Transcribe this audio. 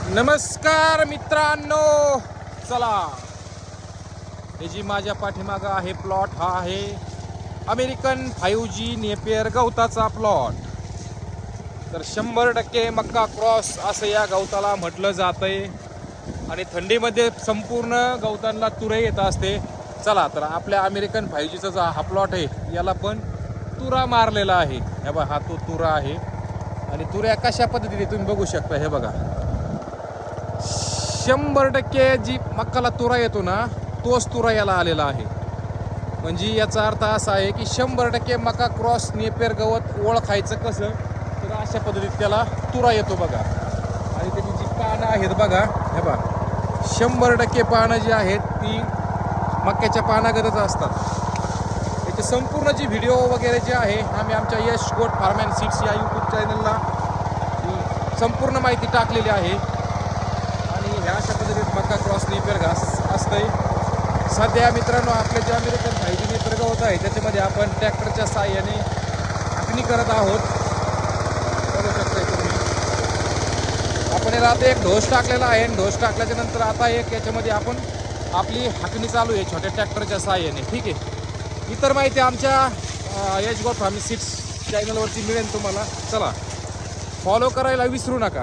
नमस्कार मित्रांनो, चला हे जी माझ्या पाठीमागं आहे प्लॉट, हा आहे अमेरिकन 5G नेपियर गवताचा प्लॉट. तर 100% मक्का क्रॉस असं या गवताला म्हटलं जातंय आणि थंडीमध्ये संपूर्ण गवतांना तुरे येत असते. चला तर आपल्या अमेरिकन 5Gचा जो हा प्लॉट आहे याला पण तुरा मारलेला आहे. हे बघा, हा तो तुरा आहे आणि तुऱ्या कशा पद्धतीने तुम्ही बघू शकता. हे बघा, 100% जी मक्काला तुरा येतो ना, तोच तुरा याला आलेला आहे. म्हणजे याचा अर्थ असा आहे की 100% मका क्रॉस नेपियर गवत ओळखायचं कसं, तर अशा पद्धतीत त्याला तुरा येतो बघा. आणि त्याची जी पानं आहेत बघा, हे बघा, 100% पानं जी आहेत ती मक्याच्या पानागतच असतात. त्याचे संपूर्ण जी व्हिडिओ वगैरे जे आहे आम्ही आमच्या यश गोट फार्म अँड सीड्स या यूट्यूब चॅनलला संपूर्ण माहिती टाकलेली आहे. आणि ह्या अशा पद्धतीत मका क्रॉस नेपियर घास असतंय. सध्या मित्रांनो, आपले जे अमेरिकन 5G नेपियर गवत आहे त्याच्यामध्ये आपण ट्रॅक्टरच्या साहाय्याने हाकणी करत आहोत. बघू शकताय तुम्ही. आपण याला आता एक ढोस टाकलेला आहे. ढोस टाकल्याच्या नंतर आता एक याच्यामध्ये आपण आपली हाकणी चालू आहे छोट्या ट्रॅक्टरच्या साहाय्याने. ठीक आहे. इतर माहिती आमच्या यश गोट फार्म सीड्स चॅनलवरती मिळेल तुम्हाला. चला, फॉलो करायला विसरू नका.